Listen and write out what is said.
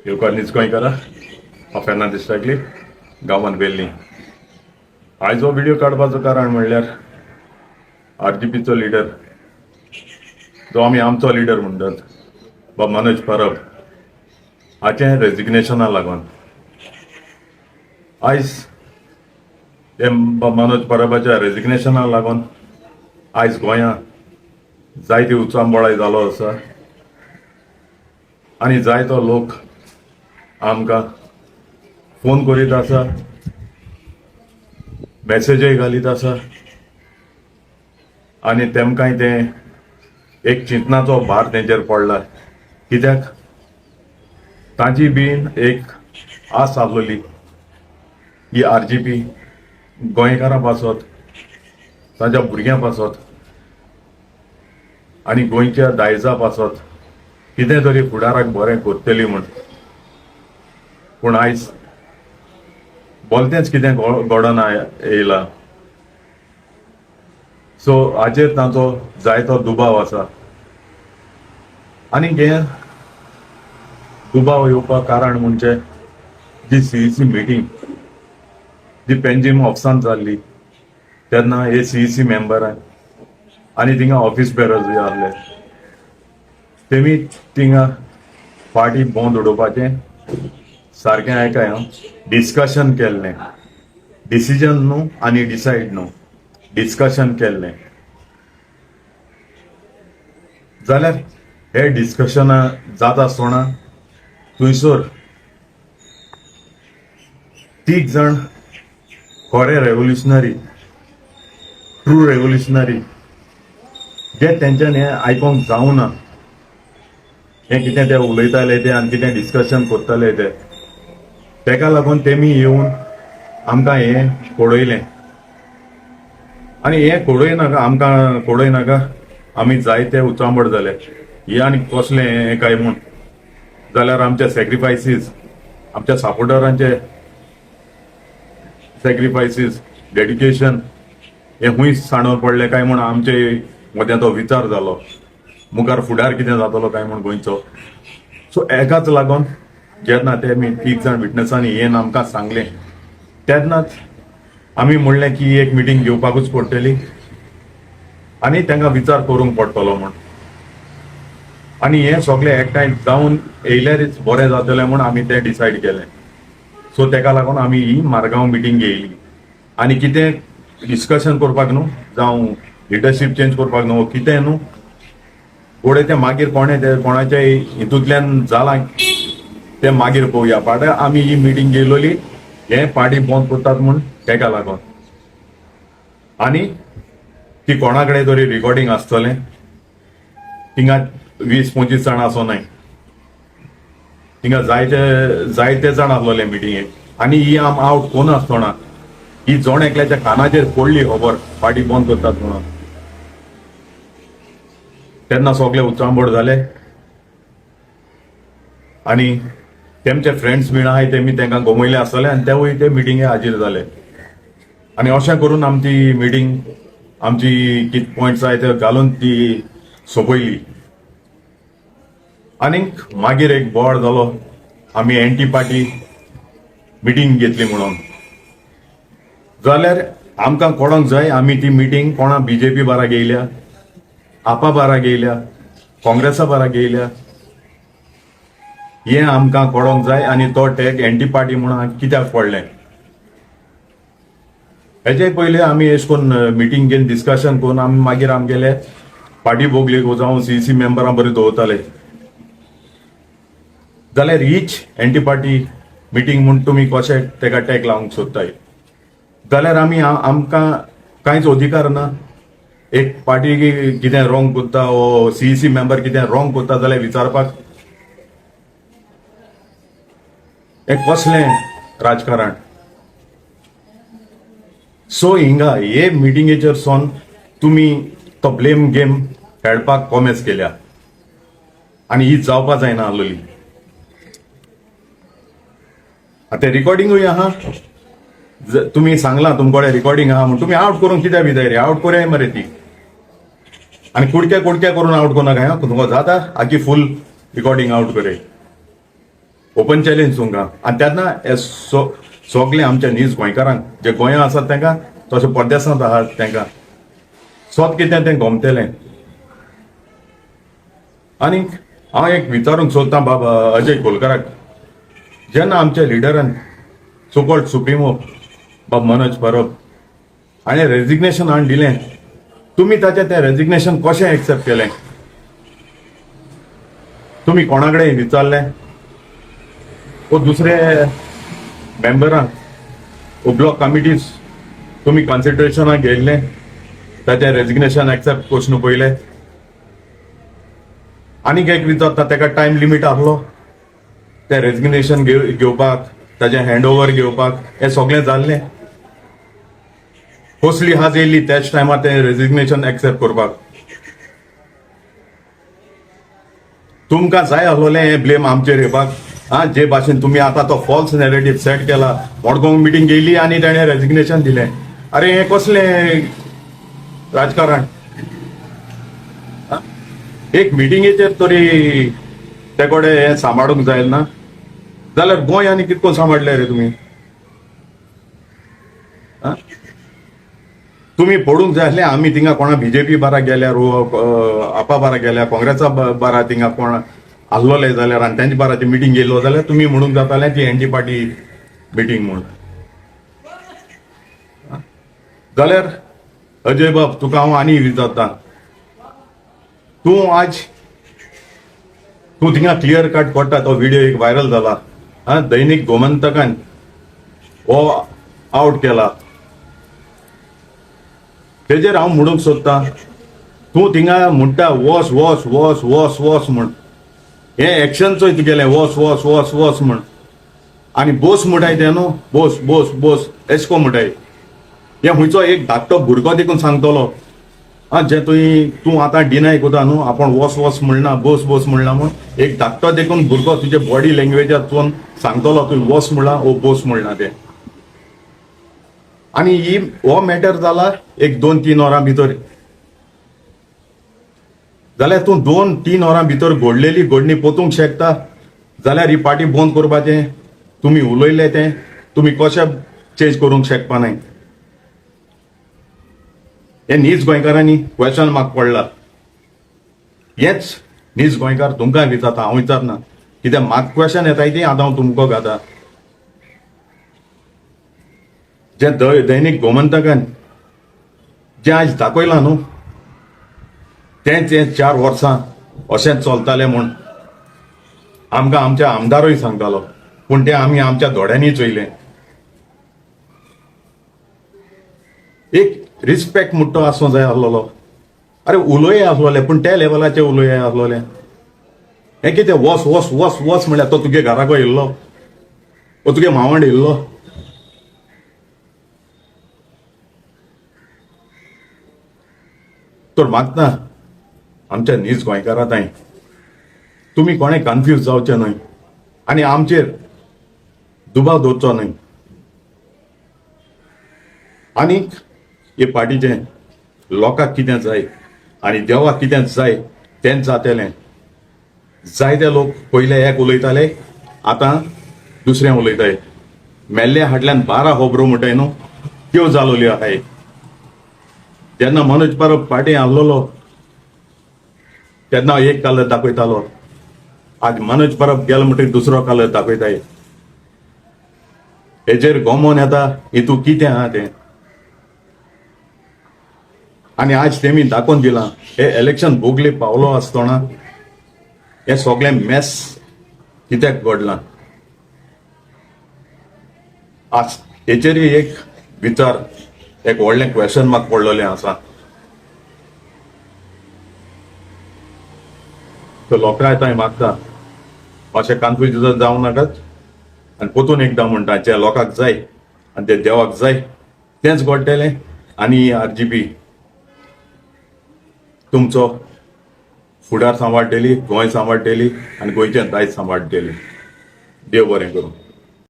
येवकारनीच गोंयकारा हांव फेर्नांदीस टाकली गांवांत वेल्ली. आयज हो व्हिडिओ काडपाचो कारण म्हणल्यार आरजीपीचो लिडर जो आमी आमचो लिडर म्हणटात बाब मनोज परब हाचें रेजिग्नेशना लागून आयज हे मनोज परबाच्या रेजिग्नेशना लागून आयज गोंयांत जायती उचांबळाय जालो आसा आनी जायतो लोक आमकां फोन करीत आसा, मेसेजय घालीत आसा आनी तेमकांय ते एक चिंतनाचो भार तेंचेर पडला. कित्याक तांची बीन एक आस आसलोली ही आरजीपी गोंयकारां पासत तांच्या भुरग्यां पासत आनी गोंयच्या दायजा पासत कितें तरी फुडाराक बरें करतली म्हूण. पूण आयज बोलतेच कितें घडोन येयला. सो हाचेर तांचो जायतो दुबाव आसा आनी हे दुबाव येवपाक कारण म्हणजे जी सीईसी मिटींग जी पेंजीम ऑफिसांत जाल्ली तेन्ना हे सीईसी मेंबरान आनी थिंगा ऑफिस बेरर्सूय आहले तेमी थिंगा पार्टी बंद उडोवपाचें सारकें आयकाय डिस्कशन केल्लें. डिसिजन न्हू आनी डिसायड न्हू, डिस्कशन केल्लें. जाल्यार हे डिस्कशन जाता आसतना थंयसर तीग जाण खरे रेव्होल्युशनरी, ट्रू रेव्होल्युशनरी जे तेंच्यानी हें आयकोंक जावना, हें कितें ते उलयताले ते आनी कितें डिस्कशन करताले ते तेका लागून तेमी येवन आमकां हें कोडयलें आनी हें कोडयनाका, आमकां कोडयनाका, आमी जायते उचांबड जाले हे आनी कसलें हें काय म्हूण. जाल्यार आमचे सॅक्रिफायसीस, आमच्या सपोर्टरांचे सॅक्रिफायसीस, डेडिकेशन हें खूंयच सांडोवन पडलें काय म्हूण आमचे मदें तो विचार जालो मुखार फुडार कितें जातलो काय म्हूण गोंयचो. सो हेकाच लागून जेन्ना तेमी तीग जाण विटनसांनी येवन आमकां सांगलें तेन्नाच आमी म्हणलें की एक मिटींग घेवपाकूच पडटली आनी तांकां विचार करूंक पडटलो म्हूण. आनी हें सगळें एकठांय जावन येयल्यारच बरें जातलें म्हूण आमी तें डिसायड केलें. सो तेका लागून आमी ही मारगांव मिटींग घेयली आनी कितें डिस्कशन करपाक न्हू जावं लिडरशीप चेंज करपाक न्हू कितें न्हू फुडें तें मागीर कोणें तें कोणाच्या हितूंतल्यान जालां तें मागीर पळोवया. फाल्यां आमी ही मिटींग घेयलोली हें पार्टी बंद करतात म्हूण तेका लागून. आनी ती कोणा कडेन तरी रिकॉर्डिंग आसतलें, थिंगा 20-25 जाण आसोनाय, थिंगा जायते जाण आसलोले मिटींगेक आनी ही आउट कोण आसतना ही जोण एकल्याच्या कानाचेर पडली खबर पार्टी बंद करतात म्हणून. तेन्ना सगळे उचांबड जाले आनी तेमचे फ्रेंड्स बीन आहाय तेमी तांकां गमयले आसतले आनी तेवूय ते मिटींगे हाजीर जाले आनी अशें करून आमची मिटींग आमची कित पॉयंट्स आहाय ते घालून ती सोंपयली. आनीक मागीर एक बोवाळ जालो आमी एंटी पार्टी मिटींग घेतली म्हणून. जाल्यार आमकां कळोंक जाय आमी ती मिटींग कोणा बीजेपी बारा घेयल्या, आपा बारा घेयल्या, काँग्रेसा बारा घेयल्या हें आमकां कळोंक जाय आनी तो टॅग एंटी पार्टी म्हणून कित्याक पडलें. हेचे पयलीं आमी अशें करून मिटींग घेवन डिस्कशन करून आमी मागीर आमगेले पार्टी बोगलेक जावं सीईसी मेंबरां बरें दवरताले. जाल्यार हीच एंटी पार्टी मिटींग म्हूण तुमी कशें तेका टॅग लावंक सोदताय. जाल्यार आमी आमकां कांयच अधिकार ना. एक पार्टी कितें रॉंग करता वो सीईसी मेंबर कितें रॉंग करता जाल्यार विचारपाक हें कसलें राजकारण. सो हिंगा हे मिटींगेचेर सोन तुमी तो ब्लेम गेम खेळपाक कॉमेस केल्या आनी ही जावपा जायना आसलोली. आतां रिकॉर्डिंगूय आहा, तुमी सांगलां तुमकोडे रिकॉर्डिंग आहा म्हूण तुमी आउट करूंक कित्याक भिताय रे, आउट कोराय मरे ती. आनी कुडक्या करून आउट कोरनाका तुमकां जाता आखी फूल रिकॉर्डिंग आउट करे. ओपन चॅलेंज तुमकां आनी तेन्ना हे सगळे आमच्या नीज गोंयकारांक जे गोंया आसात तांकां तशें परदेसांत आहात तांकां स्वत कितें तें गोमतेलें. आनीक हांव एक विचारूंक सोदतां बाबा अजय कोलकराक, जेन्ना आमच्या लिडरान सोकॉल्ड सुप्रिमो बाब मनोज परब हाणें रेजिग्नेशन हाडून दिलें, तुमी ताचें तें रेजिग्नेशन कशें एक्सेप्ट केलें? तुमी कोणा कडेन विचारलें? वो दुसरे मेंबरांक वो ब्लॉक कमिटीज तुमी कन्सिडरेशनाक घेयल्लें ताचें रेजिग्नेशन एक्सेप्ट कोशन पयलें? आनीक एक विचारता, ताका टायम लिमीट आसलो तें रेजिग्नेशन घेवपाक, ताचें हँड ओव्हर घेवपाक, हें सगळें जाल्लें. कसली हाज येयल्ली त्याच टायमार तें रेजिग्नेशन एक्सेप्ट करपाक? तुमकां जाय आसलोलें हें ब्लेम आमचेर येवपाक. जे भाशेन तुमी आतां तो फॉल्स नॅरेटिव्ह सेट केला, मडगांव मिटींग घेयली आनी ताणें रेजिग्नेशन दिलें. अरे हें कसलें राजकारण? एक मिटिंगेचेर तरी ते कडेन हें सांबाळूंक जाय ना? जाल्यार गोंय आनी कितको सांबाळलें रे तुमी? तुमी पडूंक जाय आसलें आमी थिंगा कोणा बीजेपी बारा गेल्यार आपा बारा गेल्यार काँग्रेसा बारा थिंगा कोण आसलोले जाल्यार आनी तेंच्या बाराची मिटींग गेलो जाल्यार तुमी म्हणूंक जातालें की एनडी पार्टी मिटींग म्हूण. जाल्यार अजय बाब तुका हांव आनी विचारतां, तूं थिंगा क्लियर कट कोट्टा, तो व्हिडिओ एक व्हायरल जाला, दैनीक गोमंतकान हो आउट केला, तेजेर हांव म्हणूंक सोदतां, तूं थिंगा म्हणटा वॉस वॉस वॉस वॉस वॉस म्हण, हे एक्शन चोय तुगेलें वॉस वॉस वॉस वॉस म्हण, आनी बोस म्हणटाय ते न्हू, बोस बोस बोस एशको म्हणटाय. हे हुंयचो एक धाकटो भुरगो देखून सांगतलो, जे तूं आतां डिनाय कोता न्हू, आपण वॉस वॉस म्हणना बोस बोस म्हणना म्हूण, एक धाकटो देखून भुरगो तुजे बॉडी लँग्वेजांतून सांगतलो तुवें वॉस म्हणला ओ बोस म्हणला तें. आनी हो मॅटर जाला एक 2-3 वरां भितर. जाल्यार तूं 2-3 वरां भितर घडलेली घडणी पोतूंक शकता जाल्यार ही पार्टी बंद करपाचें, तुमी उलयले तें तुमी कशें चेंज करूंक शकपा नाय. हे नीज गोंयकारांनी क्वेश्चन मार्क पडला. हेच नीज गोंयकार तुमकां विचारता, हांव विचारना, कित्याक म्हाका क्वेश्चन येताय ती आतां हांव तुमकां घाता. जे दैनीक गोमंतकान जे आज दाखयलां न्हू, तेंच 4 वर्सां अशेंच चलतालें म्हूण आमकां आमच्या आमदारूय सांगतालो, पूण तें आमी आमच्या दोळ्यांनी चोयलें. एक रिस्पेक्ट म्हणटो आसूं जाय आसलोलो. अरे उलोय आसलोले पूण त्या लेवलाचे उलोय आसलोले. हें कितें वॉस वॉस वॉस वॉस म्हळ्यार तो तुगे घराको येयल्लो, वो तुगे मावंड येयल्लो? तर मागता आमच्या नीज गोंयकारां ताई, तुमी कोणें कन्फ्यूज जावचें न्हय आनी आमचेर दुबाव दवरचो न्हय. आनीक हे पार्टीचें लोकांक कितें जाय आनी देवाक कितें जाय तेंच जातलें. जायते लोक पयले एक उलयताले, आतां दुसरें उलयताय. मेल्ल्या हाटल्यान 12 खबरो म्हणटाय न्हू, त्यो जालोल्यो आहाय. जेन्ना मनोज परब पार्टी आसलोलो तेन्ना एक कलर दाखयतालो, आज मनोज परब गेलो म्हणटकीर दुसरो कलर दाखयताय. हेजेर गोमोन येता हितू कितें आहा तें. आनी आज तेमी दाखोवन दिलां, हे इलेक्शन भोगले पावलो आसतना हे सगळें मॅस कित्याक घडलां. आज हेचेरय एक विचार, एक व्हडलें क्वेश्चन मार्क पडलेलें आसा. तो लोकांय थंय मागता अशें कन्फ्युजन जावं नाकात आनी पोतून एकदां म्हणटा, जे लोकांक जाय आनी ते देवाक जाय तेंच घडटलें. आनी RGP तुमचो फुडार सांबाळटली, गोंय सांबाळटली आनी गोंयचें दायज सांबाळटली. देव बरें करूं.